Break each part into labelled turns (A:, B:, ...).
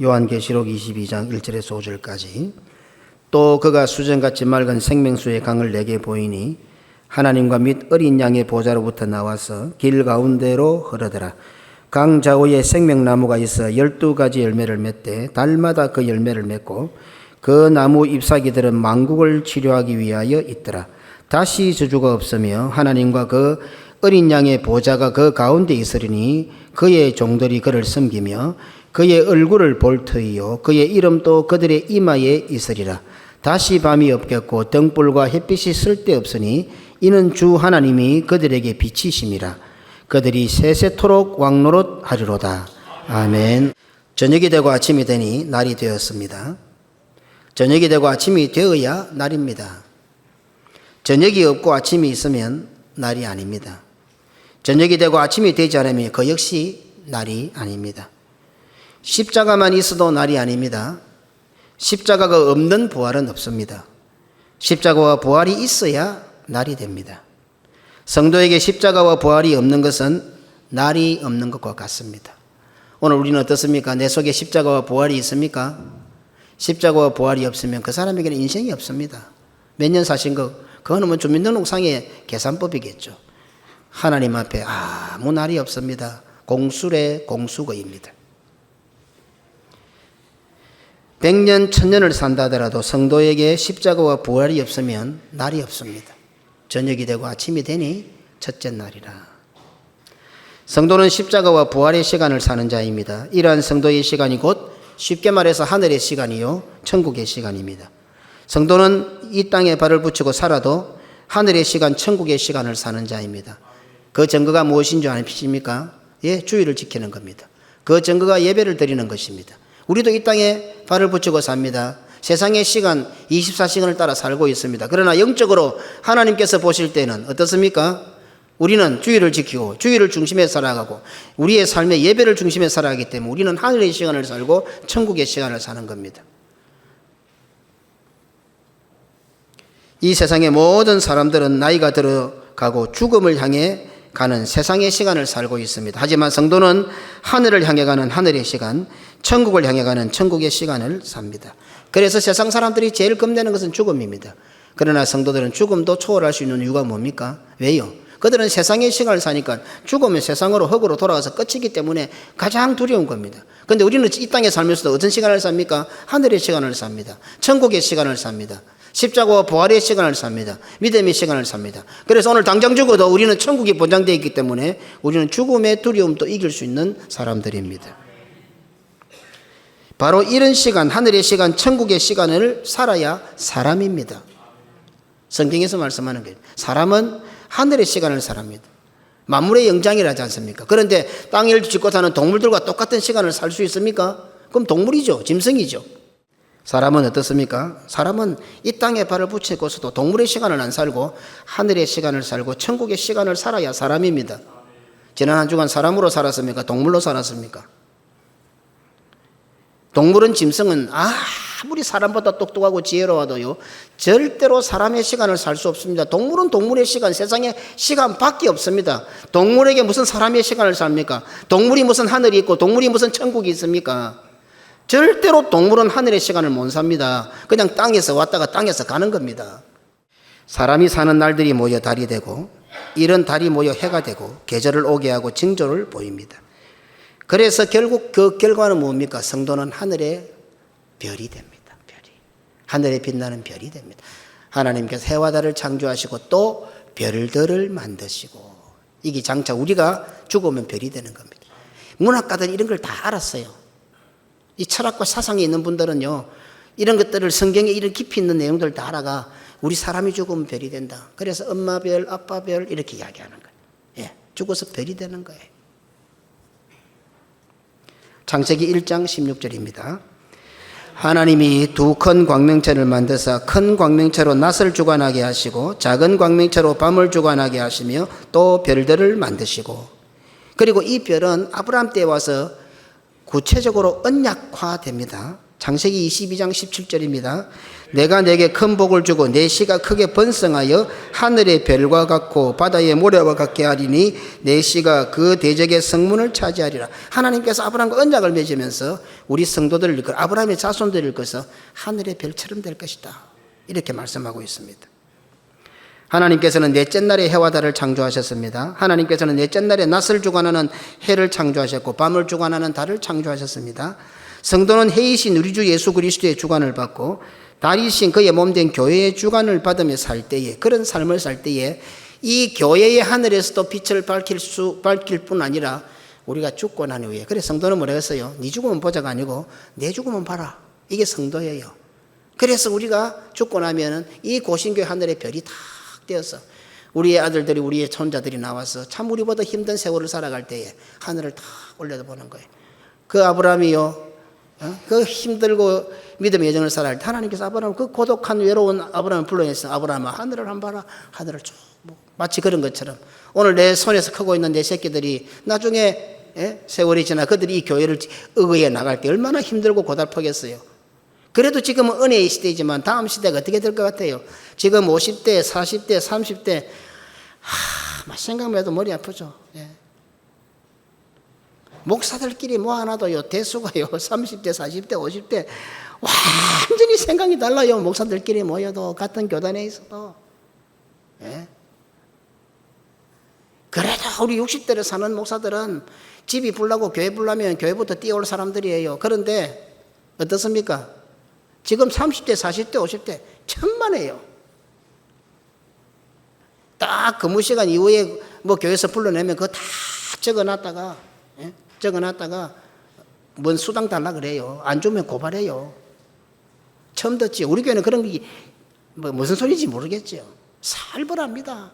A: 요한계시록 22장 1절에서 5절까지. 또 그가 수정같이 맑은 생명수의 강을 내게 보이니 하나님과 및 어린 양의 보좌로부터 나와서 길 가운데로 흐르더라. 강 좌우에 생명나무가 있어 12가지 열매를 맺되 달마다 그 열매를 맺고 그 나무 잎사귀들은 만국을 치료하기 위하여 있더라. 다시 저주가 없으며 하나님과 그 어린 양의 보좌가 그 가운데 있으리니 그의 종들이 그를 섬기며 그의 얼굴을 볼 터이요 그의 이름도 그들의 이마에 있으리라. 다시 밤이 없겠고 등불과 햇빛이 쓸데없으니 이는 주 하나님이 그들에게 빛이심이라. 그들이 세세토록 왕노릇 하리로다. 아멘. 저녁이 되고 아침이 되니 날이 되었습니다. 저녁이 되고 아침이 되어야 날입니다. 저녁이 없고 아침이 있으면 날이 아닙니다. 저녁이 되고 아침이 되지 않으면 그 역시 날이 아닙니다. 십자가만 있어도 날이 아닙니다. 십자가가 없는 부활은 없습니다. 십자가와 부활이 있어야 날이 됩니다. 성도에게 십자가와 부활이 없는 것은 날이 없는 것과 같습니다. 오늘 우리는 어떻습니까? 내 속에 십자가와 부활이 있습니까? 십자가와 부활이 없으면 그 사람에게는 인생이 없습니다. 몇 년 사신 거, 그거는 뭐 주민등록상의 계산법이겠죠. 하나님 앞에 아무 날이 없습니다. 공수래 공수거입니다. 100년, 1000년을 산다 하더라도 성도에게 십자가와 부활이 없으면 날이 없습니다. 저녁이 되고 아침이 되니 첫째 날이라. 성도는 십자가와 부활의 시간을 사는 자입니다. 이러한 성도의 시간이 곧 쉽게 말해서 하늘의 시간이요 천국의 시간입니다. 성도는 이 땅에 발을 붙이고 살아도 하늘의 시간, 천국의 시간을 사는 자입니다. 그 증거가 무엇인 줄 아십니까? 예, 주의를 지키는 겁니다. 그 증거가 예배를 드리는 것입니다. 우리도 이 땅에 발을 붙이고 삽니다. 세상의 시간 24시간을 따라 살고 있습니다. 그러나 영적으로 하나님께서 보실 때는 어떻습니까? 우리는 주의를 지키고 주의를 중심에 살아가고 우리의 삶의 예배를 중심에 살아가기 때문에 우리는 하늘의 시간을 살고 천국의 시간을 사는 겁니다. 이 세상의 모든 사람들은 나이가 들어가고 죽음을 향해 가는 세상의 시간을 살고 있습니다. 하지만 성도는 하늘을 향해 가는 하늘의 시간, 천국을 향해 가는 천국의 시간을 삽니다. 그래서 세상 사람들이 제일 겁내는 것은 죽음입니다. 그러나 성도들은 죽음도 초월할 수 있는 이유가 뭡니까? 왜요? 그들은 세상의 시간을 사니까 죽으면 세상으로 흙으로 돌아가서 끝이기 때문에 가장 두려운 겁니다. 그런데 우리는 이 땅에 살면서도 어떤 시간을 삽니까? 하늘의 시간을 삽니다. 천국의 시간을 삽니다. 십자가와 부활의 시간을 삽니다. 믿음의 시간을 삽니다. 그래서 오늘 당장 죽어도 우리는 천국이 보장되어 있기 때문에 우리는 죽음의 두려움도 이길 수 있는 사람들입니다. 바로 이런 시간, 하늘의 시간, 천국의 시간을 살아야 사람입니다. 성경에서 말씀하는 거예요. 사람은 하늘의 시간을 살합니다. 만물의 영장이라지 않습니까? 그런데 땅을 짚고 사는 동물들과 똑같은 시간을 살 수 있습니까? 그럼 동물이죠. 짐승이죠. 사람은 어떻습니까? 사람은 이 땅에 발을 붙이고서도 동물의 시간을 안 살고 하늘의 시간을 살고 천국의 시간을 살아야 사람입니다. 지난 한 주간 사람으로 살았습니까? 동물로 살았습니까? 동물은 짐승은 아무리 사람보다 똑똑하고 지혜로워도요 절대로 사람의 시간을 살 수 없습니다. 동물은 동물의 시간, 세상에 시간밖에 없습니다. 동물에게 무슨 사람의 시간을 삽니까? 동물이 무슨 하늘이 있고 동물이 무슨 천국이 있습니까? 절대로 동물은 하늘의 시간을 못 삽니다. 그냥 땅에서 왔다가 땅에서 가는 겁니다. 사람이 사는 날들이 모여 달이 되고 이런 달이 모여 해가 되고 계절을 오게 하고 징조를 보입니다. 그래서 결국 그 결과는 뭡니까? 성도는 하늘의 별이 됩니다. 별이. 하늘에 빛나는 별이 됩니다. 하나님께서 해와 달을 창조하시고 또 별들을 만드시고 이게 장차 우리가 죽으면 별이 되는 겁니다. 문학가들이 이런 걸 다 알았어요. 이 철학과 사상이 있는 분들은요 이런 것들을 성경에 이런 깊이 있는 내용들을 다 알아가 우리 사람이 죽으면 별이 된다. 그래서 엄마 별, 아빠 별 이렇게 이야기하는 거예요. 예, 죽어서 별이 되는 거예요. 창세기 1장 16절입니다. 하나님이 두 큰 광명체를 만드사 큰 광명체로 낮을 주관하게 하시고 작은 광명체로 밤을 주관하게 하시며 또 별들을 만드시고 그리고 이 별은 아브라함 때에 와서 구체적으로 언약화됩니다. 창세기 22장 17절입니다. 내가 내게 큰 복을 주고 내 씨가 크게 번성하여 하늘의 별과 같고 바다의 모래와 같게 하리니 내 씨가 그 대적의 성문을 차지하리라. 하나님께서 아브라함과 언약을 맺으면서 우리 성도들을 일컬어 아브라함의 자손들을 일컬어서 하늘의 별처럼 될 것이다, 이렇게 말씀하고 있습니다. 하나님께서는 넷째 날에 해와 달을 창조하셨습니다. 하나님께서는 넷째 날에 낮을 주관하는 해를 창조하셨고 밤을 주관하는 달을 창조하셨습니다. 성도는 해이신 우리 주 예수 그리스도의 주관을 받고 달이신 그의 몸된 교회의 주관을 받으며 살 때에, 그런 삶을 살 때에 이 교회의 하늘에서도 빛을 밝힐 뿐 아니라 우리가 죽고 난 후에, 그래서 성도는 뭐라 했어요? 네 죽으면 보자가 아니고 내 죽으면 봐라, 이게 성도예요. 그래서 우리가 죽고 나면은 이 고신교회 하늘의 별이 다 되어서 우리의 아들들이, 우리의 손자들이 나와서 참 우리보다 힘든 세월을 살아갈 때에 하늘을 다 올려다보는 거예요. 그 아브라함이요, 그 힘들고 믿음의 여정을 살아갈 때 하나님께서 아브라함, 그 고독한 외로운 아브라함을 불러내서 아브라함아 하늘을 한번 봐라, 하늘을 쭉, 마치 그런 것처럼 오늘 내 손에서 크고 있는 내 새끼들이 나중에 세월이 지나 그들이 이 교회를 의거해 나갈 때 얼마나 힘들고 고달프겠어요. 그래도 지금은 은혜의 시대이지만 다음 시대가 어떻게 될 것 같아요? 지금 50대, 40대, 30대 생각만 해도 머리 아프죠. 목사들끼리 모아놔도요, 대수가요 30대, 40대, 50대 완전히 생각이 달라요. 목사들끼리 모여도, 같은 교단에 있어도. 그래도 우리 60대를 사는 목사들은 집이 불나고 교회 불나면 교회부터 뛰어올 사람들이에요. 그런데 어떻습니까? 지금 30대, 40대, 50대 천만에요. 딱 근무 시간 이후에 뭐 교회에서 불러내면 그거 다 적어놨다가 뭔 수당 달라 그래요. 안 주면 고발해요. 처음 듣지. 우리 교회는 그런 게 무슨 소리인지 모르겠죠. 살벌합니다.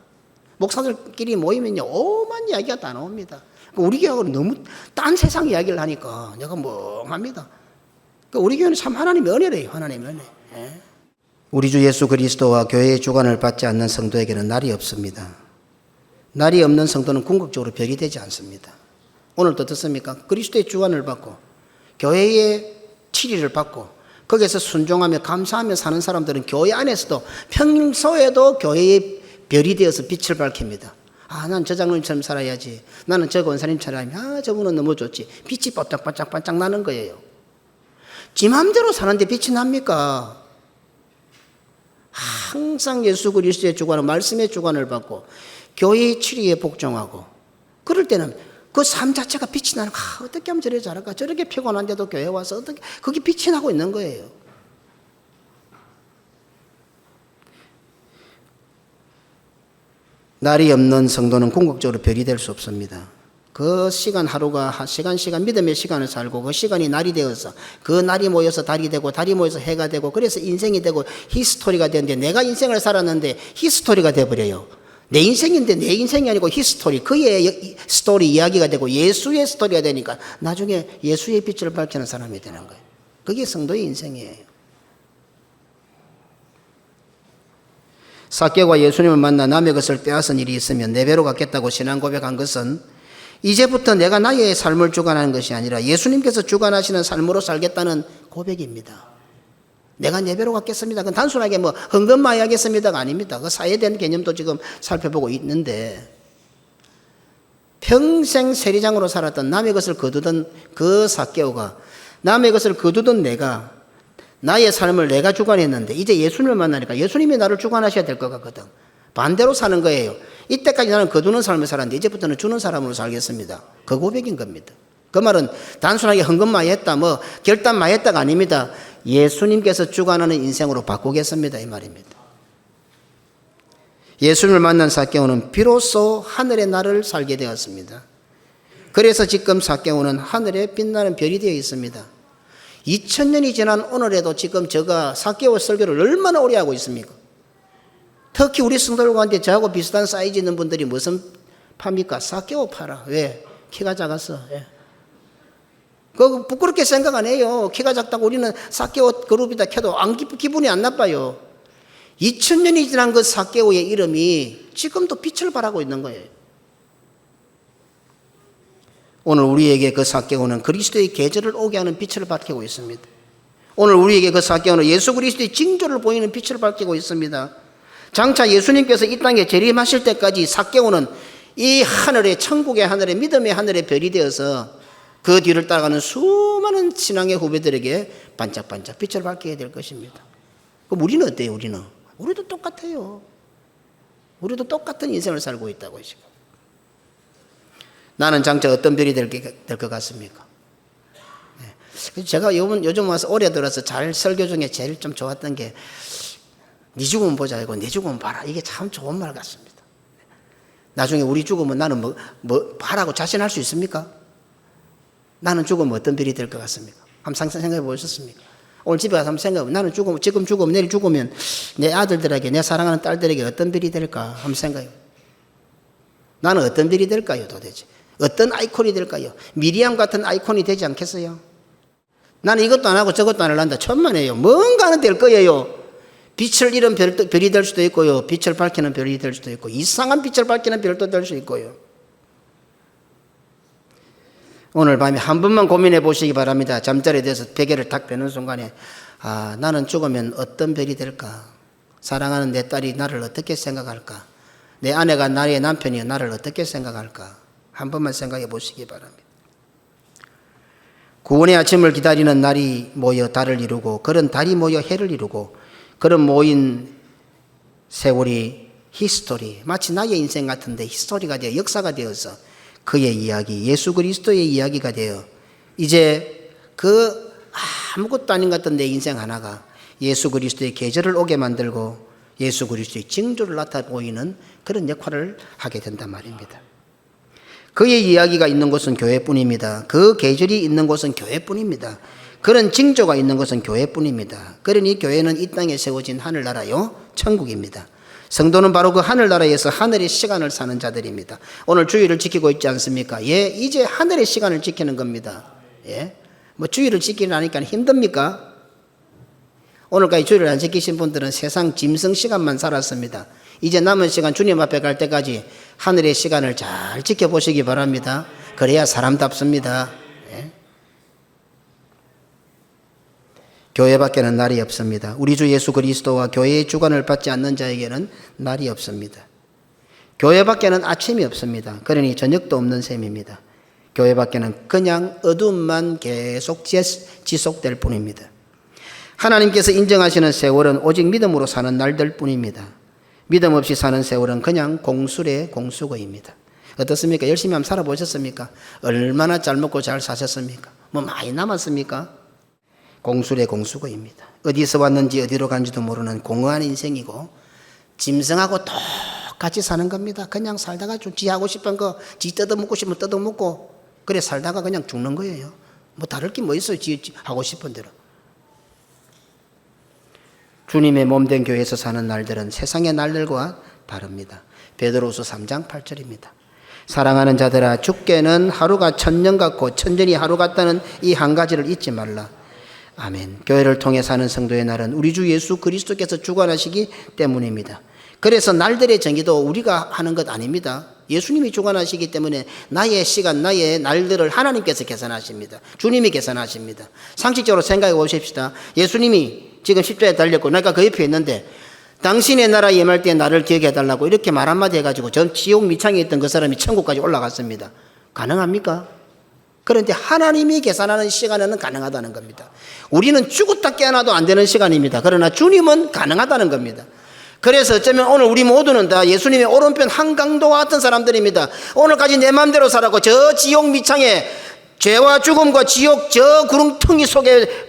A: 목사들끼리 모이면요, 오만 이야기가 다 나옵니다. 우리 교회하고는 너무 딴 세상 이야기를 하니까 내가 멍합니다. 우리 교회는 참 하나님의 은혜래요. 하나님의 은혜. 우리 주 예수 그리스도와 교회의 주관을 받지 않는 성도에게는 날이 없습니다. 날이 없는 성도는 궁극적으로 별이 되지 않습니다. 오늘도 어떻습니까? 그리스도의 주관을 받고 교회의 치리를 받고 거기에서 순종하며 감사하며 사는 사람들은 교회 안에서도 평소에도 교회의 별이 되어서 빛을 밝힙니다. 난 저 장로님처럼 살아야지. 나는 저 권사님처럼, 저분은 너무 좋지. 빛이 반짝반짝 나는 거예요. 지 맘대로 사는데 빛이 납니까? 항상 예수 그리스도의 주관을, 말씀의 주관을 받고 교회의 치리에 복종하고, 그럴 때는 그 삶 자체가 빛이 나는 거야. 어떻게 하면 저래 잘할까? 저렇게 피곤한데도 교회 와서 어떻게, 그게 빛이 나고 있는 거예요. 날이 없는 성도는 궁극적으로 별이 될 수 없습니다. 그 시간, 하루가 시간 믿음의 시간을 살고 그 시간이 날이 되어서 그 날이 모여서 달이 되고 달이 모여서 해가 되고, 그래서 인생이 되고 히스토리가 되는데, 내가 인생을 살았는데 히스토리가 돼버려요. 내 인생인데 내 인생이 아니고 히스토리, 그의 스토리 이야기가 되고 예수의 스토리가 되니까 나중에 예수의 빛을 밝히는 사람이 되는 거예요. 그게 성도의 인생이에요. 삭개오가 예수님을 만나 남의 것을 빼앗은 일이 있으면 네 배로 갚겠다고 신앙 고백한 것은 이제부터 내가 나의 삶을 주관하는 것이 아니라 예수님께서 주관하시는 삶으로 살겠다는 고백입니다. 내가 네 배로 갚겠습니다. 그건 단순하게 헌금마이 하겠습니다가 아닙니다. 그 사회된 개념도 지금 살펴보고 있는데, 평생 세리장으로 살았던, 남의 것을 거두던 그 삭개오가, 남의 것을 거두던 내가, 나의 삶을 내가 주관했는데 이제 예수님을 만나니까 예수님이 나를 주관하셔야 될 것 같거든. 반대로 사는 거예요. 이때까지 나는 거두는 삶을 살았는데 이제부터는 주는 사람으로 살겠습니다. 그 고백인 겁니다. 그 말은 단순하게 헌금마이 했다, 결단마이 했다가 아닙니다. 예수님께서 주관하는 인생으로 바꾸겠습니다, 이 말입니다. 예수님을 만난 삭개오는 비로소 하늘의 날을 살게 되었습니다. 그래서 지금 삭개오는 하늘에 빛나는 별이 되어 있습니다. 2000년이 지난 오늘에도 지금 제가 삭개오 설교를 얼마나 오래 하고 있습니까? 특히 우리 성도들 가운데 저하고 비슷한 사이즈 있는 분들이 무슨 팝니까? 삭개오 팔아. 왜? 키가 작았어. 그 부끄럽게 생각 안 해요. 키가 작다고 우리는 삭개오 그룹이다 켜도 기분이 안 나빠요. 2000년이 지난 그 삭개오의 이름이 지금도 빛을 발하고 있는 거예요. 오늘 우리에게 그 삭개오는 그리스도의 계절을 오게 하는 빛을 밝히고 있습니다. 오늘 우리에게 그 사개오는 예수 그리스도의 징조를 보이는 빛을 밝히고 있습니다. 장차 예수님께서 이 땅에 재림하실 때까지 사개오는 이 하늘의 천국의 하늘에 믿음의 하늘에 별이 되어서 그 뒤를 따라가는 수많은 신앙의 후배들에게 반짝반짝 빛을 밝히게 될 것입니다. 그럼 우리는 어때요? 우리도 똑같아요. 우리도 똑같은 인생을 살고 있다고 지금. 나는 장차 어떤 별이 될 것 같습니까? 네. 제가 요즘 와서 올해 들어서 잘 설교 중에 제일 좀 좋았던 게 네 죽으면 보자 이고 내 죽으면 봐라. 이게 참 좋은 말 같습니다. 나중에 우리 죽으면 나는 뭐 봐라고 자신할 수 있습니까? 나는 죽으면 어떤 별이 될 것 같습니까? 한번 생각해 보셨습니까? 오늘 집에 가서 한번 생각해 나는 지금 죽으면 내일 죽으면 내 아들들에게 내 사랑하는 딸들에게 어떤 별이 될까? 한번 생각해. 나는 어떤 별이 될까요 도대체? 어떤 아이콘이 될까요? 미리암 같은 아이콘이 되지 않겠어요? 나는 이것도 안 하고 저것도 안 할란다. 천만에요. 뭔가는 될 거예요. 빛을 잃은 별이 될 수도 있고요. 빛을 밝히는 별이 될 수도 있고 이상한 빛을 밝히는 별도 될 수 있고요. 오늘 밤에 한 번만 고민해 보시기 바랍니다. 잠자리에 대해서 베개를 탁 빼는 순간에 나는 죽으면 어떤 별이 될까? 사랑하는 내 딸이 나를 어떻게 생각할까? 내 아내가 나의 남편이 나를 어떻게 생각할까? 한 번만 생각해 보시기 바랍니다. 구원의 아침을 기다리는 날이 모여 달을 이루고 그런 달이 모여 해를 이루고 그런 모인 세월이 히스토리, 마치 나의 인생 같은데 히스토리가 되어 역사가 되어서 그의 이야기, 예수 그리스도의 이야기가 되어 이제 그 아무것도 아닌 것 같은 내 인생 하나가 예수 그리스도의 계절을 오게 만들고 예수 그리스도의 징조를 나타 보이는 그런 역할을 하게 된단 말입니다. 그의 이야기가 있는 곳은 교회뿐입니다. 그 계절이 있는 곳은 교회뿐입니다. 그런 징조가 있는 것은 교회뿐입니다. 그러니 교회는 이 땅에 세워진 하늘나라요 천국입니다. 성도는 바로 그 하늘나라에서 하늘의 시간을 사는 자들입니다. 오늘 주일을 지키고 있지 않습니까? 예, 이제 하늘의 시간을 지키는 겁니다. 예, 뭐 주일을 지키려니까 힘듭니까? 오늘까지 주일을 안 지키신 분들은 세상 짐승 시간만 살았습니다. 이제 남은 시간 주님 앞에 갈 때까지 하늘의 시간을 잘 지켜보시기 바랍니다. 그래야 사람답습니다. 예. 교회 밖에는 날이 없습니다. 우리 주 예수 그리스도와 교회의 주관을 받지 않는 자에게는 날이 없습니다. 교회 밖에는 아침이 없습니다. 그러니 저녁도 없는 셈입니다. 교회 밖에는 그냥 어둠만 계속 지속될 뿐입니다. 하나님께서 인정하시는 세월은 오직 믿음으로 사는 날들 뿐입니다. 믿음 없이 사는 세월은 그냥 공술의 공수거입니다. 어떻습니까? 열심히 한번 살아보셨습니까? 얼마나 잘 먹고 잘 사셨습니까? 뭐 많이 남았습니까? 공술의 공수거입니다. 어디서 왔는지 어디로 간지도 모르는 공허한 인생이고 짐승하고 똑같이 사는 겁니다. 그냥 살다가 좀 지 하고 싶은 거, 지 뜯어먹고 싶으면 뜯어먹고 그래 살다가 그냥 죽는 거예요. 뭐 다를 게 뭐 있어요? 지 하고 싶은 대로. 주님의 몸된 교회에서 사는 날들은 세상의 날들과 다릅니다. 베드로후서 3장 8절입니다. 사랑하는 자들아 죽게는 하루가 천년 같고 천년이 하루 같다는 이 한 가지를 잊지 말라. 아멘. 교회를 통해 사는 성도의 날은 우리 주 예수 그리스도께서 주관하시기 때문입니다. 그래서 날들의 정의도 우리가 하는 것 아닙니다. 예수님이 주관하시기 때문에 나의 시간, 나의 날들을 하나님께서 계산하십니다. 주님이 계산하십니다. 상식적으로 생각해 보십시다. 예수님이 지금 십자가에 달렸고 내가 그 옆에 있는데 당신의 나라 임할 때 나를 기억해 달라고 이렇게 말 한마디 해가지고 전 지옥 미창에 있던 그 사람이 천국까지 올라갔습니다. 가능합니까? 그런데 하나님이 계산하는 시간에는 가능하다는 겁니다. 우리는 죽었다 깨어나도 안 되는 시간입니다. 그러나 주님은 가능하다는 겁니다. 그래서 어쩌면 오늘 우리 모두는 다 예수님의 오른편 한강도와 같은 사람들입니다. 오늘까지 내 마음대로 살았고 저 지옥 미창에 죄와 죽음과 지옥 저 구름텅이 속에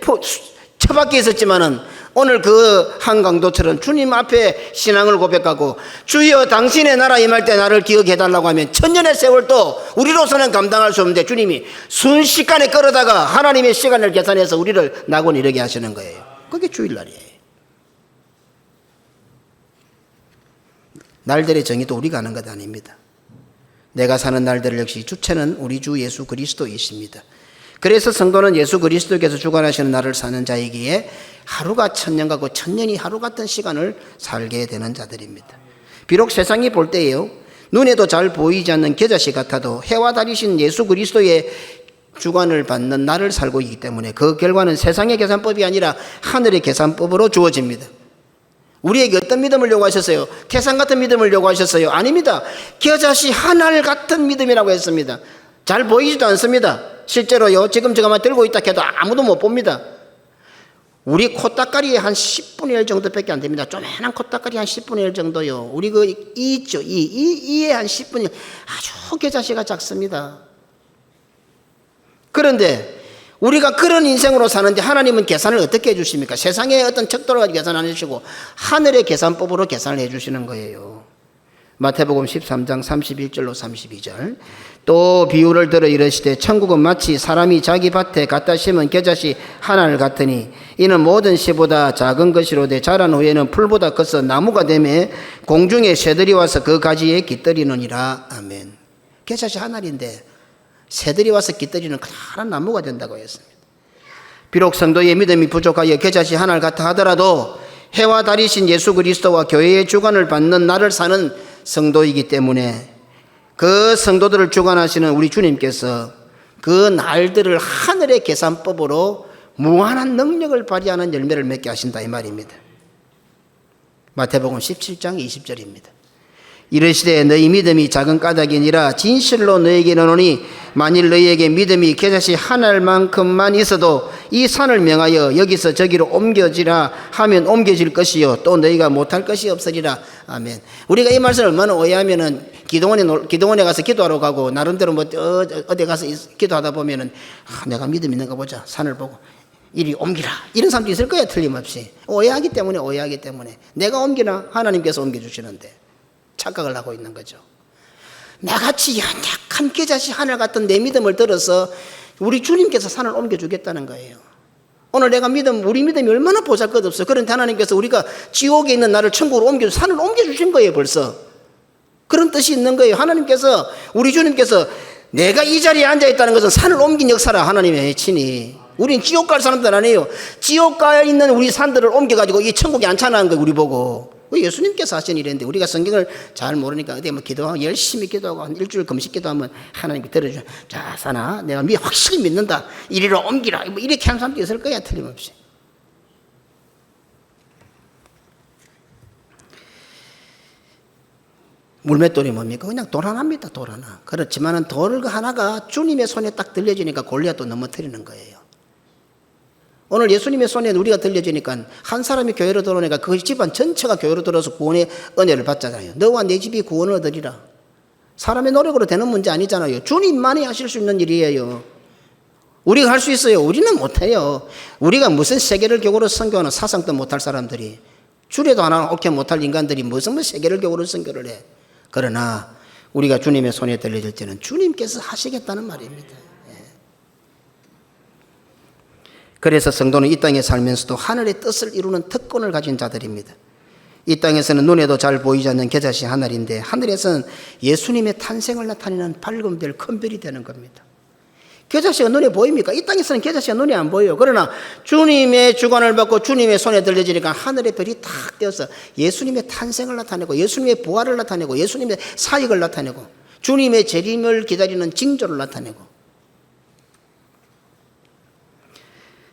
A: 처박혀 있었지만은 오늘 그 한강도처럼 주님 앞에 신앙을 고백하고 주여 당신의 나라 임할 때 나를 기억해달라고 하면 천년의 세월도 우리로서는 감당할 수 없는데 주님이 순식간에 끌어다가 하나님의 시간을 계산해서 우리를 낙원 이르게 하시는 거예요. 그게 주일날이에요. 날들의 정의도 우리가 하는 것 아닙니다. 내가 사는 날들 역시 주체는 우리 주 예수 그리스도이십니다. 그래서 성도는 예수 그리스도께서 주관하시는 날을 사는 자이기에 하루가 천년 같고 천년이 하루 같은 시간을 살게 되는 자들입니다. 비록 세상이 볼 때에요 눈에도 잘 보이지 않는 겨자씨 같아도 해와 달이신 예수 그리스도의 주관을 받는 날을 살고 있기 때문에 그 결과는 세상의 계산법이 아니라 하늘의 계산법으로 주어집니다. 우리에게 어떤 믿음을 요구하셨어요? 태산 같은 믿음을 요구하셨어요? 아닙니다. 겨자씨 하늘 같은 믿음이라고 했습니다. 잘 보이지도 않습니다. 실제로요, 지금 제가 들고 있다 해도 아무도 못 봅니다. 우리 콧다까리의 한 10분의 1 정도밖에 안 됩니다. 조그만한 콧다까리 한 10분의 1 정도요. 우리 그 이 있죠. 이의 한 10분의 1. 아주 겨자씨가 작습니다. 그런데 우리가 그런 인생으로 사는데 하나님은 계산을 어떻게 해주십니까? 세상의 어떤 척도를 가지고 계산 안 해주시고 하늘의 계산법으로 계산을 해주시는 거예요. 마태복음 13장 31절로 32절. 또 비유를 들어 이르시되 천국은 마치 사람이 자기 밭에 갖다 심은 겨자씨 하나를 같으니 이는 모든 씨보다 작은 것이로되 자란 후에는 풀보다 커서 나무가 되매 공중에 새들이 와서 그 가지에 깃들이느니라. 아멘. 겨자씨 하나인데 새들이 와서 깃들이는 커다란 나무가 된다고 했습니다. 비록 성도의 믿음이 부족하여 겨자씨 하나를 같아 하더라도 해와 달이신 예수 그리스도와 교회의 주관을 받는 날을 사는 성도이기 때문에 그 성도들을 주관하시는 우리 주님께서 그 날들을 하늘의 계산법으로 무한한 능력을 발휘하는 열매를 맺게 하신다 이 말입니다. 마태복음 17장 20절입니다. 이르시되 너희 믿음이 작은 까닭이니라 진실로 너희에게 이르노니 만일 너희에게 믿음이 겨자씨 하늘만큼만 있어도 이 산을 명하여 여기서 저기로 옮겨지라 하면 옮겨질 것이요 또 너희가 못할 것이 없으리라. 아멘. 우리가 이 말씀을 얼마나 오해하면은 기도원에 가서 기도하러 가고 나름대로 뭐 어디 가서 기도하다 보면은 내가 믿음 있는가 보자 산을 보고 이리 옮기라 이런 사람도 있을 거야. 틀림없이 오해하기 때문에 내가 옮기나 하나님께서 옮겨주시는데 착각을 하고 있는 거죠. 나같이 연약한 겨자씨 하늘 같은 내 믿음을 들어서 우리 주님께서 산을 옮겨주겠다는 거예요. 오늘 내가 우리 믿음이 얼마나 보잘것없어요. 그런데 하나님께서 우리가 지옥에 있는 나를 천국으로 산을 옮겨주신 거예요. 벌써 그런 뜻이 있는 거예요. 하나님께서 우리 주님께서 내가 이 자리에 앉아있다는 것은 산을 옮긴 역사라 하나님의 친히. 우린 지옥 갈 사람들 아니에요. 지옥 가 있는 우리 산들을 옮겨가지고 이 천국에 앉혀놓은 거예요. 우리 보고 예수님께서 하신 일인데 우리가 성경을 잘 모르니까 어디 뭐 기도하고 열심히 기도하고 한 일주일 금식 기도하면 하나님께 들어줘. 자 사나 내가 확실히 믿는다. 이리로 옮기라. 뭐 이렇게 하는 사람도 있을 거야. 틀림없이. 물맷돌이 뭡니까? 그냥 돌 하나입니다. 돌 하나. 그렇지만은 돌 하나가 주님의 손에 딱 들려지니까 골리앗도 넘어뜨리는 거예요. 오늘 예수님의 손에 우리가 들려지니까 한 사람이 교회로 들어오니까 그 집안 전체가 교회로 들어서 구원의 은혜를 받잖아요. 너와 내 집이 구원을 얻으리라. 사람의 노력으로 되는 문제 아니잖아요. 주님만이 하실 수 있는 일이에요. 우리가 할 수 있어요. 우리는 못해요. 우리가 무슨 세계를 교구로 선교하는 사상도 못할 사람들이 주례도 하나 옥회 못할 인간들이 무슨 세계를 교구로 선교를 해. 그러나 우리가 주님의 손에 들려질 때는 주님께서 하시겠다는 말입니다. 그래서 성도는 이 땅에 살면서도 하늘의 뜻을 이루는 특권을 가진 자들입니다. 이 땅에서는 눈에도 잘 보이지 않는 겨자씨 하늘인데 하늘에서는 예수님의 탄생을 나타내는 밝은 별, 큰 별이 되는 겁니다. 겨자씨가 눈에 보입니까? 이 땅에서는 겨자씨가 눈에 안 보여요. 그러나 주님의 주관을 받고 주님의 손에 들려지니까 하늘의 별이 탁 떼어서 예수님의 탄생을 나타내고 예수님의 부활을 나타내고 예수님의 사역을 나타내고 주님의 재림을 기다리는 징조를 나타내고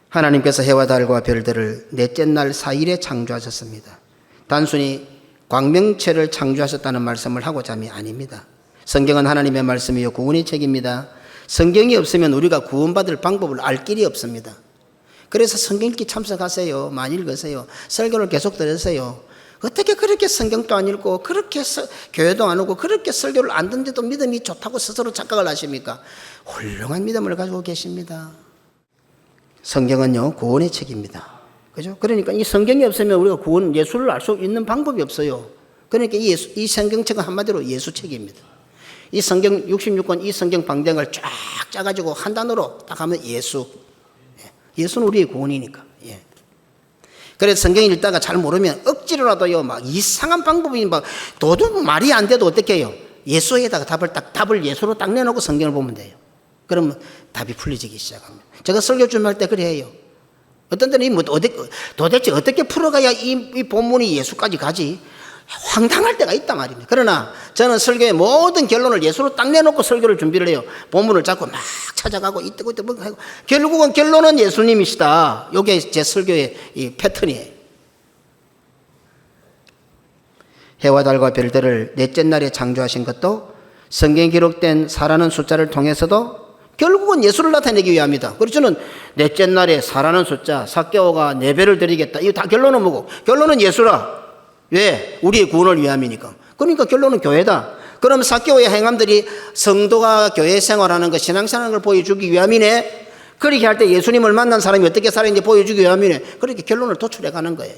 A: 하나님께서 해와 달과 별들을 넷째 날 4일에 창조하셨습니다. 단순히 광명체를 창조하셨다는 말씀을 하고자 함이 아닙니다. 성경은 하나님의 말씀이요 구원의 책입니다. 성경이 없으면 우리가 구원받을 방법을 알 길이 없습니다. 그래서 성경 읽기 참석하세요. 많이 읽으세요. 설교를 계속 들으세요. 어떻게 그렇게 성경도 안 읽고 그렇게 교회도 안 오고 그렇게 설교를 안 듣는데도 믿음이 좋다고 스스로 착각을 하십니까? 훌륭한 믿음을 가지고 계십니다. 성경은요 구원의 책입니다. 그죠? 그러니까 이 성경이 없으면 우리가 구원 예수를 알 수 있는 방법이 없어요. 그러니까 이 성경책은 한마디로 예수책입니다. 이 성경 66권 이 성경 방정을 쫙 짜가지고 한 단어로 딱 하면 예수. 예수는 우리의 구원이니까. 예. 그래서 성경 읽다가 잘 모르면 억지로라도요 막 이상한 방법이 막 도둑 말이 안 돼도 어떻게 해요? 예수에다가 답을 예수로 딱 내놓고 성경을 보면 돼요. 그러면 답이 풀리기 시작합니다. 제가 설교 좀 할 때 그래요. 어떤 때는 도대체 어떻게 풀어가야 이 본문이 예수까지 가지? 황당할 때가 있단 말입니다. 그러나 저는 설교의 모든 결론을 예수로 딱 내놓고 설교를 준비를 해요. 본문을 잡고 막 찾아가고 이때고 하고 결국은 결론은 예수님이시다. 이게 제 설교의 이 패턴이에요. 해와 달과 별들을 넷째 날에 창조하신 것도 성경에 기록된 4라는 숫자를 통해서도 결국은 예수를 나타내기 위함이다. 그래서 저는 넷째 날에 4라는 숫자, 삭개오가 4배를 드리겠다. 이거 다 결론은 뭐고? 결론은 예수라. 왜? 우리의 구원을 위함이니까. 그러니까 결론은 교회다. 그럼 삭개오의 행함들이 성도가 교회 생활하는 것, 신앙생활하는 걸 보여주기 위함이네. 그렇게 할 때 예수님을 만난 사람이 어떻게 살았는지 보여주기 위함이네. 그렇게 결론을 도출해 가는 거예요.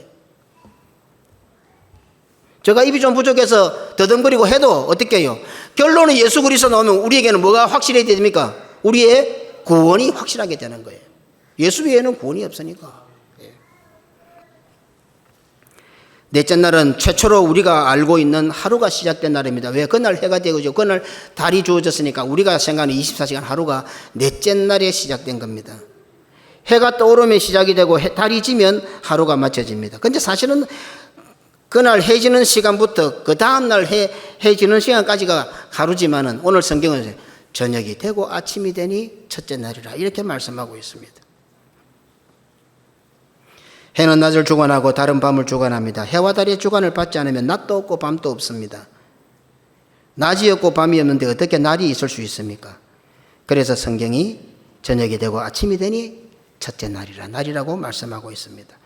A: 제가 입이 좀 부족해서 더듬거리고 해도 어떻게 해요? 결론은 예수 그리스도 나오면 우리에게는 뭐가 확실해야 됩니까? 우리의 구원이 확실하게 되는 거예요. 예수 외에는 구원이 없으니까. 넷째 날은 최초로 우리가 알고 있는 하루가 시작된 날입니다. 왜? 그날 해가 되고죠. 그날 달이 주어졌으니까 우리가 생각하는 24시간 하루가 넷째 날에 시작된 겁니다. 해가 떠오르면 시작이 되고 달이 지면 하루가 맞춰집니다. 근데 사실은 그날 해 지는 시간부터 그 다음날 해 지는 시간까지가 하루지만은 오늘 성경은 저녁이 되고 아침이 되니 첫째 날이라 이렇게 말씀하고 있습니다. 해는 낮을 주관하고 달은 밤을 주관합니다. 해와 달의 주관을 받지 않으면 낮도 없고 밤도 없습니다. 낮이 없고 밤이 없는데 어떻게 날이 있을 수 있습니까? 그래서 성경이 저녁이 되고 아침이 되니 첫째 날이라고 말씀하고 있습니다.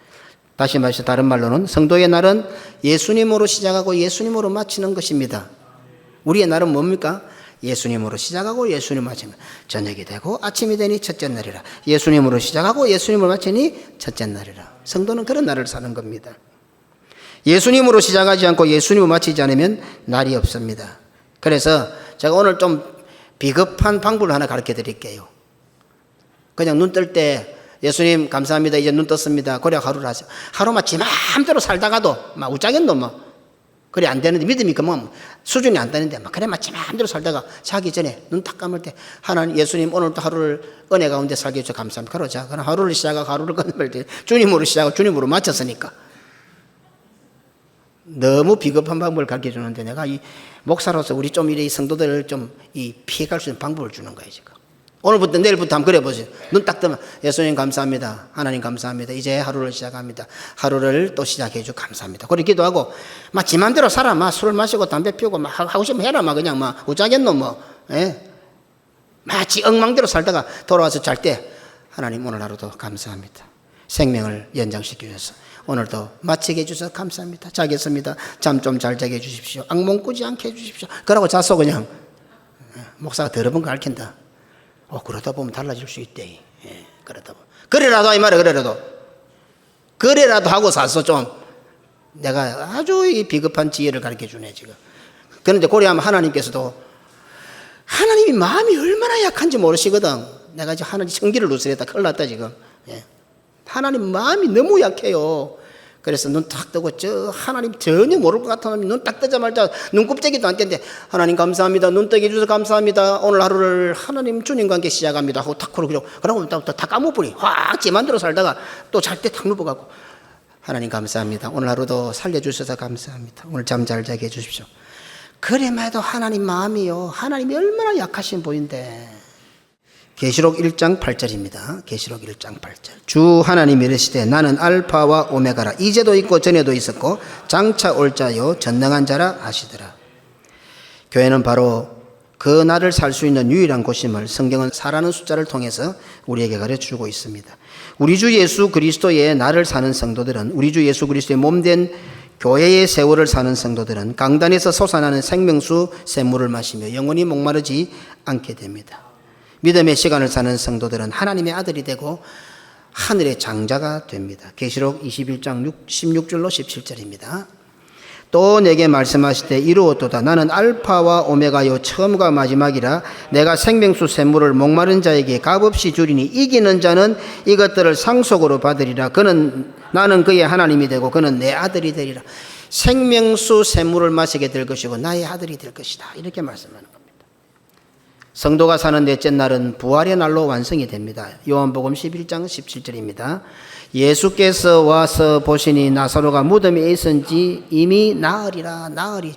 A: 다시 말해서 다른 말로는 성도의 날은 예수님으로 시작하고 예수님으로 마치는 것입니다. 우리의 날은 뭡니까? 예수님으로 시작하고 예수님으로 마치는 것. 저녁이 되고 아침이 되니 첫째 날이라. 예수님으로 시작하고 예수님으로 마치니 첫째 날이라. 성도는 그런 날을 사는 겁니다. 예수님으로 시작하지 않고 예수님으로 마치지 않으면 날이 없습니다. 그래서 제가 오늘 좀 비겁한 방법을 하나 가르쳐 드릴게요. 그냥 눈 뜰 때 예수님 감사합니다. 이제 눈 떴습니다. 그래 하루를 하세요. 하루만 지 마음대로 살다가도 막 웃자겠노 뭐. 그래 안 되는데 믿음이 그만 수준이 안 되는데 막 그래 막 지 마음대로 살다가 자기 전에 눈 딱 감을 때 하나님 예수님 오늘도 하루를 은혜 가운데 살게 해주셔서 감사합니다. 그러자. 그럼 하루를 시작하고 하루를 끝낼 때 주님으로 시작하고 주님으로 마쳤으니까. 너무 비겁한 방법을 가르쳐 주는데 내가 이 목사로서 우리 좀 이래 성도들을 좀 이 피해갈 수 있는 방법을 주는 거예요 지금. 오늘부터 내일부터 한번 그래 보세요. 눈 딱 뜨면 예수님 감사합니다. 하나님 감사합니다. 이제 하루를 시작합니다. 하루를 또 시작해 주고 감사합니다. 그렇게 기도하고 막 지 맘대로 살아. 막 술 마시고 담배 피우고 막 하고 싶으면 해라. 막 그냥 막 어쩌겠노 뭐. 예? 마치 엉망대로 살다가 돌아와서 잘 때 하나님 오늘 하루도 감사합니다. 생명을 연장시켜 주셔서 오늘도 마치게 해주셔서 감사합니다. 자겠습니다. 잠 좀 잘 자게 해주십시오. 악몽 꾸지 않게 해주십시오. 그러고 잤어 그냥. 목사가 더러운 거 알킨다. 그러다 보면 달라질 수 있대. 예, 그러다 보면. 그래라도, 이 말이야, 그래라도 하고 샀어, 좀. 내가 아주 이 비겁한 지혜를 가르쳐 주네, 지금. 그런데 고려하면 하나님께서도 하나님이 마음이 얼마나 약한지 모르시거든. 내가 지금 하나님 청기를 누스렸다. 큰일 났다, 지금. 예. 하나님 마음이 너무 약해요. 그래서 눈 딱 뜨고 저 하나님 전혀 모를 것 같은 눈 딱 뜨자마자 눈곱재기도 안 깼는데 하나님 감사합니다. 눈 뜨게 해주셔서 감사합니다. 오늘 하루를 하나님 주님과 함께 시작합니다 하고 탁 그러고 그러고 다 까먹으니 확 지 맘대로 살다가 또 잘 때 탁 누워가고 하나님 감사합니다. 오늘 하루도 살려주셔서 감사합니다. 오늘 잠 잘 자게 해주십시오. 그래만 해도 하나님 마음이요. 하나님이 얼마나 약하신 분인데. 계시록 1장 8절입니다. 계시록 1장 8절. 주 하나님이 이르시되 나는 알파와 오메가라. 이제도 있고 전에도 있었고 장차 올 자요 전능한 자라 하시더라. 교회는 바로 그 날을 살 수 있는 유일한 곳임을 성경은 4라는 숫자를 통해서 우리에게 가르쳐주고 있습니다. 우리 주 예수 그리스도의 날을 사는 성도들은 우리 주 예수 그리스도의 몸된 교회의 세월을 사는 성도들은 강단에서 솟아나는 생명수 샘물을 마시며 영원히 목마르지 않게 됩니다. 믿음의 시간을 사는 성도들은 하나님의 아들이 되고 하늘의 장자가 됩니다. 계시록 21장 16절로 17절입니다. 또 내게 말씀하시되 이루었도다. 나는 알파와 오메가요 처음과 마지막이라. 내가 생명수 샘물을 목마른 자에게 값없이 주리니 이기는 자는 이것들을 상속으로 받으리라. 나는 그의 하나님이 되고 그는 내 아들이 되리라. 생명수 샘물을 마시게 될 것이고 나의 아들이 될 것이다. 이렇게 말씀하는 겁니다. 성도가 사는 넷째 날은 부활의 날로 완성이 됩니다. 요한복음 11장 17절입니다. 예수께서 와서 보시니 나사로가 무덤에 있은지 이미 나으리라.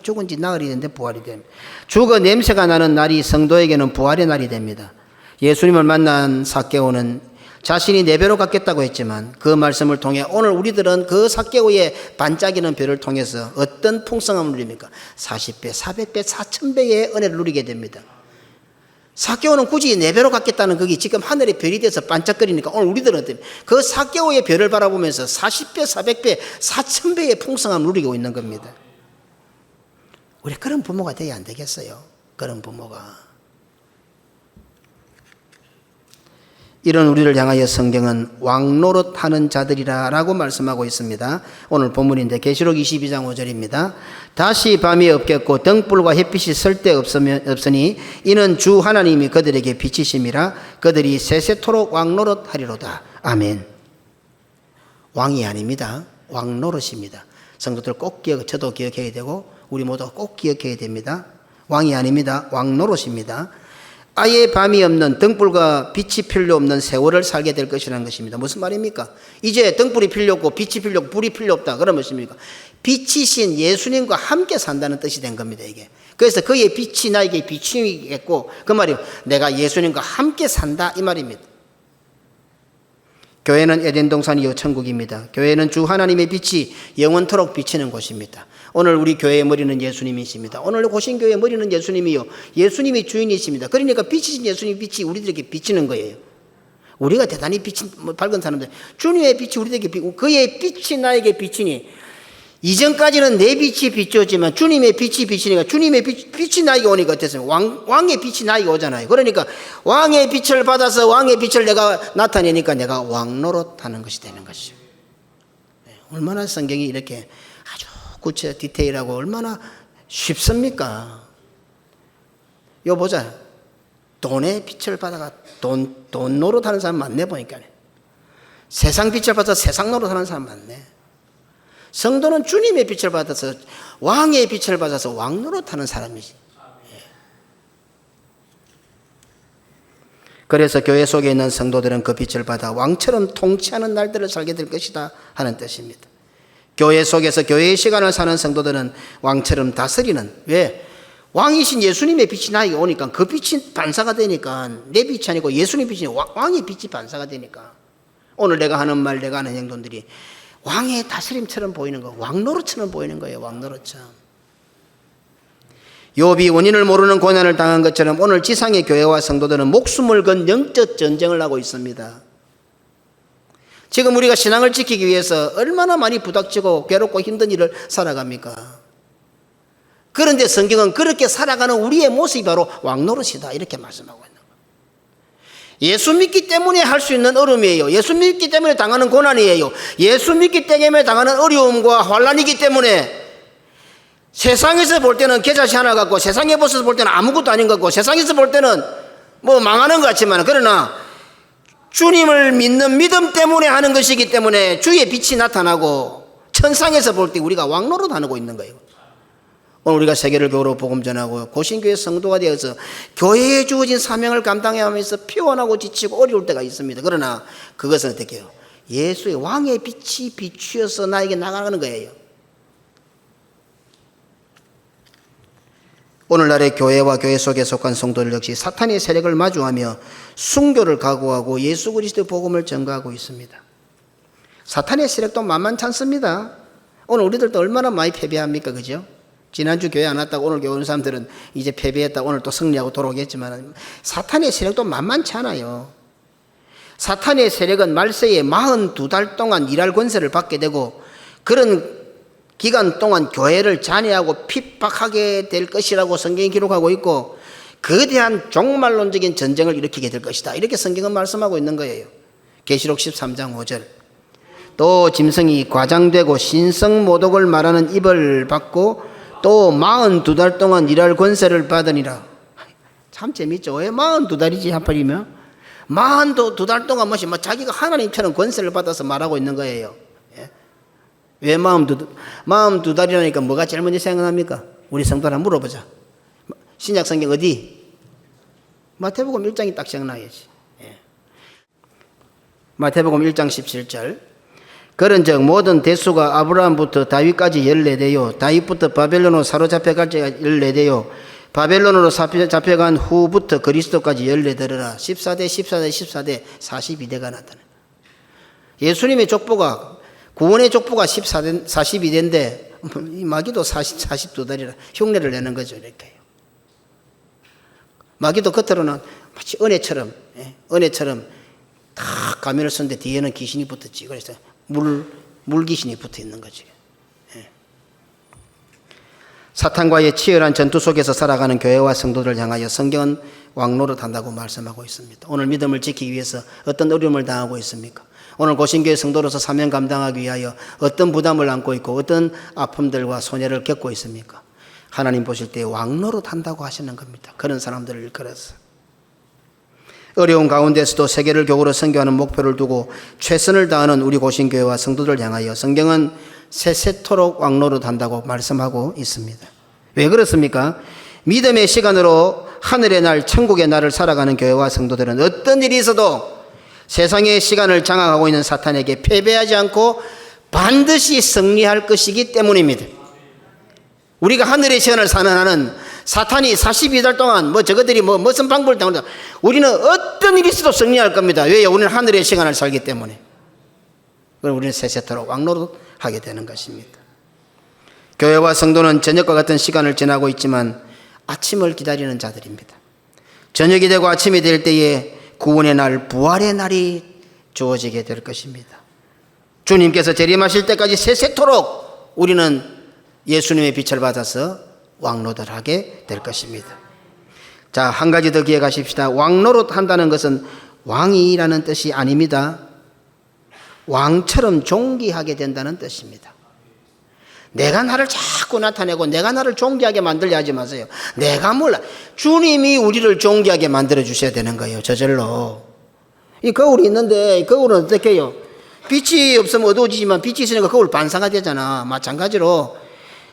A: 죽은 지 나으리 되는데 부활이 됩니다. 죽어 냄새가 나는 날이 성도에게는 부활의 날이 됩니다. 예수님을 만난 삭개오는 자신이 네 배로 갚겠다고 했지만 그 말씀을 통해 오늘 우리들은 그 삭개오의 반짝이는 별을 통해서 어떤 풍성함을 누립니까? 40배, 400배, 4000배의 은혜를 누리게 됩니다. 삭개오는 굳이 네 배로 갚겠다는 그게 지금 하늘의 별이 돼서 반짝거리니까 오늘 우리들은 그 삭개오의 별을 바라보면서 40배, 400배, 4000배의 풍성함을 누리고 있는 겁니다. 우리 그런 부모가 돼야 안 되겠어요? 그런 부모가. 이런 우리를 향하여 성경은 왕노릇하는 자들이라 라고 말씀하고 있습니다. 오늘 본문인데 계시록 22장 5절입니다. 다시 밤이 없겠고 등불과 햇빛이 설데 없으니 이는 주 하나님이 그들에게 빛이심이라 그들이 세세토록 왕노릇하리로다. 아멘. 왕이 아닙니다. 왕노릇입니다. 성도들 꼭 저도 기억해야 되고 우리 모두 꼭 기억해야 됩니다. 왕이 아닙니다. 왕노릇입니다. 아예 밤이 없는 등불과 빛이 필요 없는 세월을 살게 될 것이라는 것입니다. 무슨 말입니까? 이제 등불이 필요 없고 빛이 필요 없고 불이 필요 없다. 그러면 무엇입니까? 빛이신 예수님과 함께 산다는 뜻이 된 겁니다. 이게. 그래서 그의 빛이 나에게 비추이겠고 그 말이 내가 예수님과 함께 산다 이 말입니다. 교회는 에덴 동산이요 천국입니다. 교회는 주 하나님의 빛이 영원토록 비치는 곳입니다. 오늘 우리 교회의 머리는 예수님이십니다. 오늘 고신교회의 머리는 예수님이요. 예수님이 주인이십니다. 그러니까 빛이신 예수님의 빛이 우리들에게 비치는 거예요. 우리가 대단히 밝은 사람들, 주님의 빛이 우리들에게 비치고 그의 빛이 나에게 비치니 이전까지는 내 빛이 비추었지만 주님의 빛이 비치니까 주님의 빛이 나에게 오니까 어땠습니까? 왕의 빛이 나에게 오잖아요. 그러니까 왕의 빛을 받아서 왕의 빛을 내가 나타내니까 내가 왕노릇하는 것이 되는 것이죠. 얼마나 성경이 이렇게 아주 구체 디테일하고 얼마나 쉽습니까? 요 보자. 돈의 빛을 받아가 돈 노릇하는 사람 많네 보니까. 세상 빛을 받아서 세상 노릇하는 사람 많네. 성도는 주님의 빛을 받아서 왕의 빛을 받아서 왕 노릇하는 사람이지. 그래서 교회 속에 있는 성도들은 그 빛을 받아 왕처럼 통치하는 날들을 살게 될 것이다 하는 뜻입니다. 교회 속에서 교회의 시간을 사는 성도들은 왕처럼 다스리는, 왜? 왕이신 예수님의 빛이 나에게 오니까 그 빛이 반사가 되니까 내 빛이 아니고 예수님 빛이 왕의 빛이 반사가 되니까 오늘 내가 하는 말 내가 하는 행동들이 왕의 다스림처럼 보이는 거, 왕노릇처럼 보이는 거예요. 왕노릇처럼. 욥이 원인을 모르는 고난을 당한 것처럼 오늘 지상의 교회와 성도들은 목숨을 건 영적 전쟁을 하고 있습니다. 지금 우리가 신앙을 지키기 위해서 얼마나 많이 부닥치고 괴롭고 힘든 일을 살아갑니까? 그런데 성경은 그렇게 살아가는 우리의 모습이 바로 왕노릇이다 이렇게 말씀하고 있는 거예요. 예수 믿기 때문에 할 수 있는 어려움이에요. 예수 믿기 때문에 당하는 고난이에요. 예수 믿기 때문에 당하는 어려움과 환난이기 때문에 세상에서 볼 때는 겨자씨 하나 같고 세상의 모습에서 볼 때는 아무것도 아닌 것 같고 세상에서 볼 때는 뭐 망하는 것 같지만 그러나 주님을 믿는 믿음 때문에 하는 것이기 때문에 주의 빛이 나타나고 천상에서 볼 때 우리가 왕노릇 하고 있는 거예요. 오늘 우리가 세계를 교회로 복음 전하고 고신교회 성도가 되어서 교회에 주어진 사명을 감당해야 하면서 피곤하고 지치고 어려울 때가 있습니다. 그러나 그것은 어떻게 해요? 예수의 왕의 빛이 비추어서 나에게 나가는 거예요. 오늘날의 교회와 교회 속에 속한 성도들 역시 사탄의 세력을 마주하며 순교를 각오하고 예수 그리스도의 복음을 전가하고 있습니다. 사탄의 세력도 만만치 않습니다. 오늘 우리들도 얼마나 많이 패배합니까? 그죠? 지난주 교회 안 왔다고 오늘 교회 오는 사람들은 이제 패배했다 오늘 또 승리하고 돌아오겠지만 사탄의 세력도 만만치 않아요. 사탄의 세력은 말세에 42달 동안 일할 권세를 받게 되고 그런 기간 동안 교회를 잔해하고 핍박하게 될 것이라고 성경이 기록하고 있고 거대한 종말론적인 전쟁을 일으키게 될 것이다 이렇게 성경은 말씀하고 있는 거예요. 계시록 13장 5절 또 짐승이 과장되고 신성모독을 말하는 입을 받고 또 42달 동안 일할 권세를 받으니라. 참 재밌죠. 왜 42달이지 하필이면 42달 동안 뭐 자기가 하나님처럼 권세를 받아서 말하고 있는 거예요. 예? 왜 42달이라니까 뭐가 제일 먼저 생각납니까? 우리 성도 하나 물어보자. 신약 성경 어디? 마태복음 1장이 딱 생각나야지. 예. 마태복음 1장 17절. 그런즉 모든 대수가 아브라함부터 다윗까지 14대요 다윗부터 바벨론으로 사로잡혀갈 때가 14대요 바벨론으로 잡혀간 후부터 그리스도까지 14대라. 14대 14대 14대 42대가 나타나. 예수님의 족보가 구원의 족보가 42대인데 마귀도 42대리라 흉내를 내는 거죠. 이렇게 마귀도 겉으로는 마치 은혜처럼 다 가면을 썼는데 뒤에는 귀신이 붙었지. 그래서 물 귀신이 붙어 있는 거지. 사탄과의 치열한 전투 속에서 살아가는 교회와 성도들을 향하여 성경은 왕노릇한다고 말씀하고 있습니다. 오늘 믿음을 지키기 위해서 어떤 어려움을 당하고 있습니까? 오늘 고신교회 성도로서 사명 감당하기 위하여 어떤 부담을 안고 있고 어떤 아픔들과 손해를 겪고 있습니까? 하나님 보실 때 왕노릇한다고 하시는 겁니다. 그런 사람들을 일컬어서 어려운 가운데서도 세계를 교구로 선교하는 목표를 두고 최선을 다하는 우리 고신교회와 성도들을 향하여 성경은 세세토록 왕노릇한다고 말씀하고 있습니다. 왜 그렇습니까? 믿음의 시간으로 하늘의 날 천국의 날을 살아가는 교회와 성도들은 어떤 일이 있어도 세상의 시간을 장악하고 있는 사탄에게 패배하지 않고 반드시 승리할 것이기 때문입니다. 우리가 하늘의 시간을 사는 한은 사탄이 42달 동안 저것들이 무슨 방법을 당한다. 우리는 어떤 일이 있어도 승리할 겁니다. 왜요? 우리는 하늘의 시간을 살기 때문에. 그럼 우리는 세세토록 왕노릇하게 되는 것입니다. 교회와 성도는 저녁과 같은 시간을 지나고 있지만 아침을 기다리는 자들입니다. 저녁이 되고 아침이 될 때에 구원의 날, 부활의 날이 주어지게 될 것입니다. 주님께서 재림하실 때까지 세세토록 우리는 예수님의 빛을 받아서 왕노릇하게 될 것입니다. 자, 한 가지 더 기억하십시다. 왕노릇한다는 것은 왕이라는 뜻이 아닙니다. 왕처럼 존귀하게 된다는 뜻입니다. 내가 나를 자꾸 나타내고 내가 나를 존귀하게 만들려 하지 마세요. 내가 몰라. 주님이 우리를 존귀하게 만들어 주셔야 되는 거예요. 저절로. 이 거울이 있는데 거울은 어떻게 해요? 빛이 없으면 어두워지지만 빛이 있으니까 거울 반사가 되잖아. 마찬가지로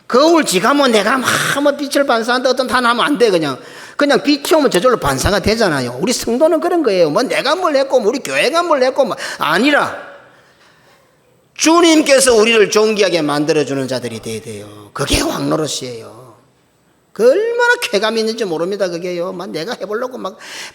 A: 거울 지가면 내가 막 빛을 반사한다 어떤 다 나면 안 돼. 그냥 빛이 오면 저절로 반사가 되잖아요. 우리 성도는 그런 거예요. 내가 뭘 했고 우리 교회가 뭘 했고 아니라 주님께서 우리를 존귀하게 만들어주는 자들이 돼야 돼요. 그게 왕노릇이에요. 그 얼마나 쾌감이 있는지 모릅니다. 그게요. 내가 해보려고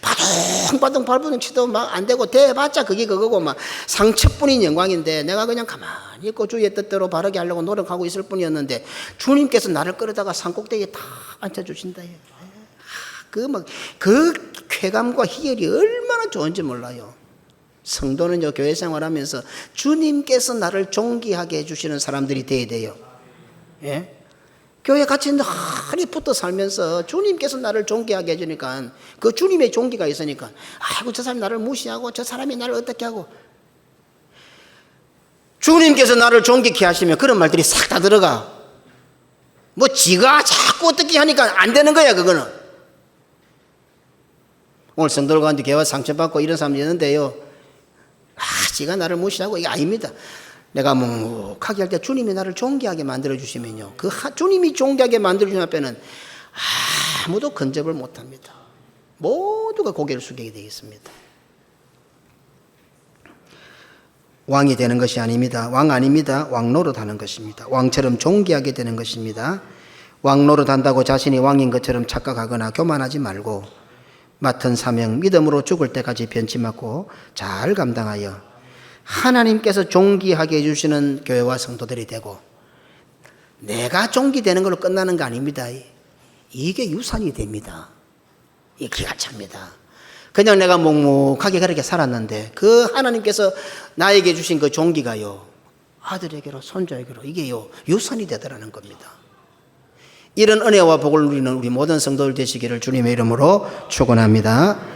A: 바둥바둥 발버둥 치도 안 되고 대봤자 그게 그거고 상처뿐인 영광인데 내가 그냥 가만히 있고 주의 뜻대로 바르게 하려고 노력하고 있을 뿐이었는데 주님께서 나를 끌어다가 산꼭대기에 다 앉혀주신다. 그 쾌감과 희열이 얼마나 좋은지 몰라요. 성도는요, 교회 생활하면서 주님께서 나를 존귀하게 해주시는 사람들이 돼야 돼요. 예? 교회 같이 하리 붙어 살면서 주님께서 나를 존귀하게 해주니까 그 주님의 존귀가 있으니까 아이고 저 사람이 나를 무시하고 저 사람이 나를 어떻게 하고 주님께서 나를 존귀케 하시면 그런 말들이 싹 다 들어가. 지가 자꾸 어떻게 하니까 안 되는 거야 그거는. 오늘 성도들 가운데 개와 상처받고 이런 사람이 있는데요. 지가 나를 무시하고 이게 아닙니다. 내가 묵묵하게 할 때 주님이 나를 존귀하게 만들어주시면요. 그 주님이 존귀하게 만들어주신 앞에는 아무도 근접을 못합니다. 모두가 고개를 숙이게 되겠습니다. 왕이 되는 것이 아닙니다. 왕 아닙니다. 왕노릇하는 것입니다. 왕처럼 존귀하게 되는 것입니다. 왕노릇한다고 자신이 왕인 것처럼 착각하거나 교만하지 말고 맡은 사명 믿음으로 죽을 때까지 변치 않고 잘 감당하여 하나님께서 존귀하게 해주시는 교회와 성도들이 되고 내가 존귀되는 걸로 끝나는 거 아닙니다. 이게 유산이 됩니다. 이게 기가 찹니다. 그냥 내가 묵묵하게 그렇게 살았는데 그 하나님께서 나에게 주신 그 존귀가요 아들에게로 손자에게로 이게요 유산이 되더라는 겁니다. 이런 은혜와 복을 누리는 우리 모든 성도들 되시기를 주님의 이름으로 축원합니다.